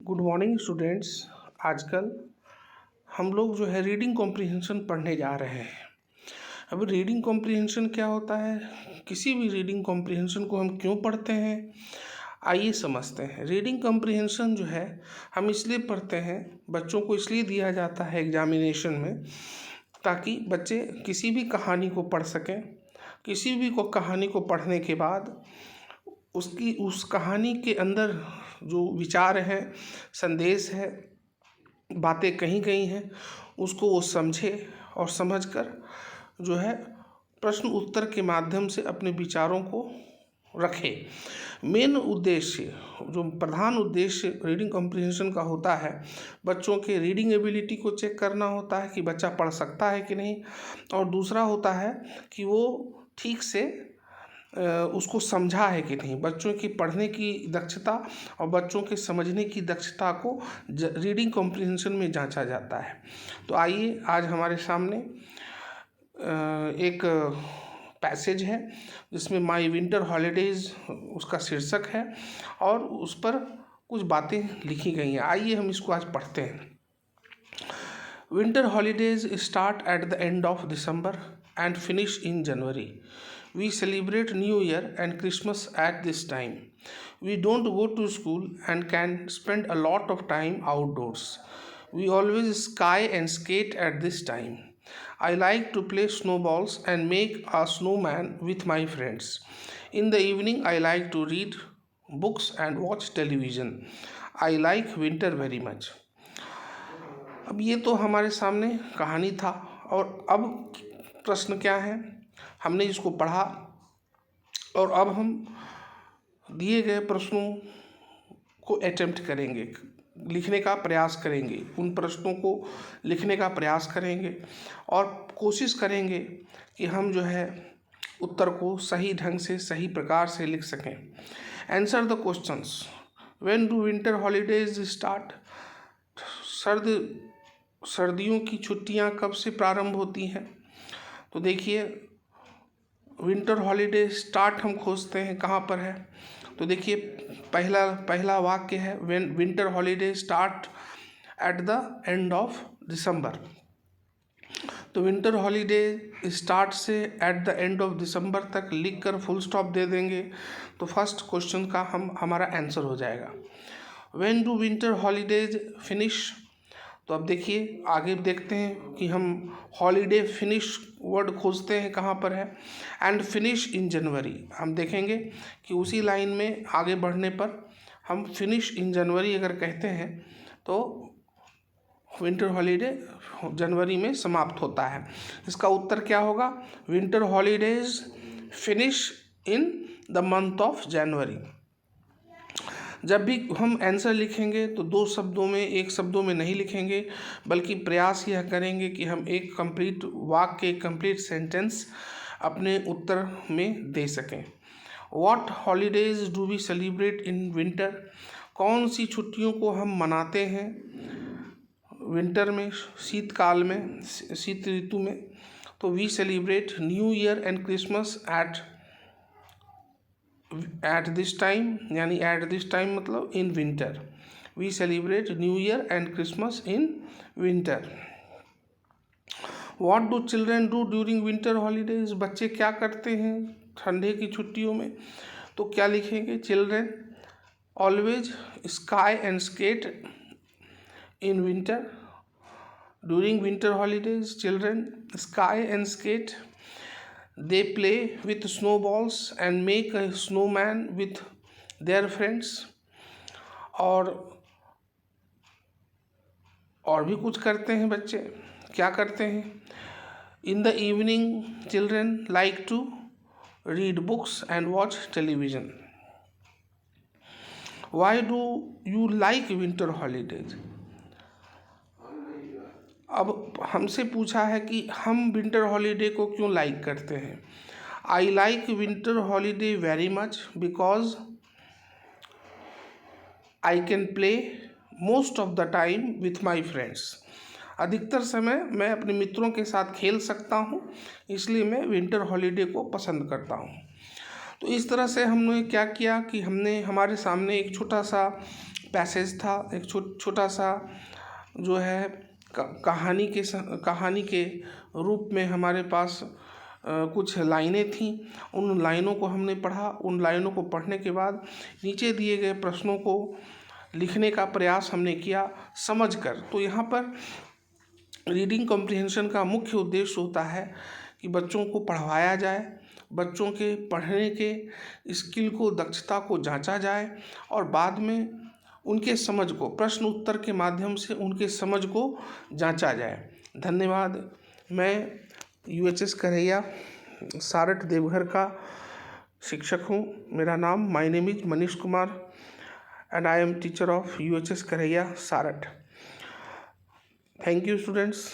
Good morning students. आजकल हम लोग जो है रीडिंग कॉम्प्रिहेंशन पढ़ने जा रहे हैं। अब रीडिंग कॉम्प्रिहेंशन क्या होता है, किसी भी रीडिंग कॉम्प्रिहेंशन को हम क्यों पढ़ते हैं, आइए समझते हैं। रीडिंग कॉम्प्रिहेंशन जो है हम इसलिए पढ़ते हैं, बच्चों को इसलिए दिया जाता है एग्जामिनेशन में, ताकि बच्चे किसी भी कहानी को पढ़ सकें। किसी भी कहानी को पढ़ने के बाद उस कहानी के अंदर जो विचार हैं, संदेश है, बातें कहीं कहीं हैं, उसको वो समझे और समझकर जो है प्रश्न उत्तर के माध्यम से अपने विचारों को रखे। मेन उद्देश्य, जो प्रधान उद्देश्य रीडिंग कॉम्प्रिहेंशन का होता है, बच्चों के रीडिंग एबिलिटी को चेक करना होता है कि बच्चा पढ़ सकता है कि नहीं, और दूसरा होता है कि वो ठीक से उसको समझा है कि नहीं। बच्चों की पढ़ने की दक्षता और बच्चों के समझने की दक्षता को रीडिंग कॉम्प्रिहेंशन में जांचा जाता है। तो आइए, आज हमारे सामने एक पैसेज है जिसमें माई विंटर हॉलीडेज़ उसका शीर्षक है और उस पर कुछ बातें लिखी गई हैं। आइए हम इसको आज पढ़ते हैं। Winter holidays start at the end of December and finish in January. We celebrate New Year and Christmas at this time. We don't go to school and can spend a lot of time outdoors. We always ski and skate at this time. I like to play snowballs and make a snowman with my friends. In the evening, I like to read books and watch television. I like winter very much. अब ये तो हमारे सामने कहानी था, और अब प्रश्न क्या है, हमने इसको पढ़ा और अब हम दिए गए प्रश्नों को अटेम्प्ट करेंगे, लिखने का प्रयास करेंगे। उन प्रश्नों को लिखने का प्रयास करेंगे और कोशिश करेंगे कि हम जो है उत्तर को सही ढंग से, सही प्रकार से लिख सकें। Answer the questions. When do winter holidays start? सर्दियों की छुट्टियां कब से प्रारंभ होती हैं? तो देखिए, विंटर हॉलीडे स्टार्ट हम खोजते हैं कहाँ पर है। तो देखिए, पहला वाक्य है when winter holiday start at the end of December. तो विंटर हॉलीडे स्टार्ट से at the end of December तक लिख कर फुल स्टॉप दे देंगे तो फर्स्ट क्वेश्चन का हमारा आंसर हो जाएगा। When do winter holidays finish? तो अब देखिए, आगे देखते हैं कि हम हॉलीडे फिनिश वर्ड खोजते हैं कहाँ पर है। एंड फिनिश इन जनवरी, हम देखेंगे कि उसी लाइन में आगे बढ़ने पर हम फिनिश इन जनवरी अगर कहते हैं तो विंटर हॉलीडे जनवरी में समाप्त होता है। इसका उत्तर क्या होगा? Winter holidays finish in the month of January. जब भी हम आंसर लिखेंगे तो दो शब्दों में, एक शब्दों में नहीं लिखेंगे, बल्कि प्रयास यह करेंगे कि हम एक कंप्लीट वाक्य, कंप्लीट सेंटेंस अपने उत्तर में दे सकें। What holidays do we celebrate in winter? कौन सी छुट्टियों को हम मनाते हैं विंटर में, शीतकाल में, शीत ऋतु में? तो we celebrate New Year and Christmas at this time, यानी एट दिस टाइम मतलब in winter. We celebrate New Year and Christmas in winter. What do children do during winter holidays? बच्चे क्या करते हैं ठंडे की छुट्टियों में? तो क्या लिखेंगे? Children always ski and skate in winter. During winter holidays children ski and skate. They play with snowballs and make a snowman with their friends. और भी कुछ करते हैं बच्चे, क्या करते हैं? In the evening, children like to read books and watch television. Why do you like winter holidays? अब हमसे पूछा है कि हम विंटर हॉलीडे को क्यों लाइक करते हैं। I like winter holiday very much because I can play most of the time with my friends. अधिकतर समय मैं अपने मित्रों के साथ खेल सकता हूँ, इसलिए मैं विंटर हॉलीडे को पसंद करता हूँ। तो इस तरह से हमने क्या किया कि हमने हमारे सामने एक छोटा सा पैसेज था, एक छोटा सा जो है कहानी के रूप में हमारे पास कुछ लाइनें थीं। उन लाइनों को हमने पढ़ा। उन लाइनों को पढ़ने के बाद नीचे दिए गए प्रश्नों को लिखने का प्रयास हमने किया समझकर। तो यहाँ पर रीडिंग कॉम्प्रिहेंशन का मुख्य उद्देश्य होता है कि बच्चों को पढ़वाया जाए, बच्चों के पढ़ने के स्किल को, दक्षता को जांचा जाए और बाद में उनके समझ को प्रश्न उत्तर के माध्यम से उनके समझ को जांचा जाए। धन्यवाद। मैं UHS करैया सारठ देवघर का शिक्षक हूँ। मेरा नाम my name is Manish Kumar and I am teacher of UHS करैया सारठ। Thank you students.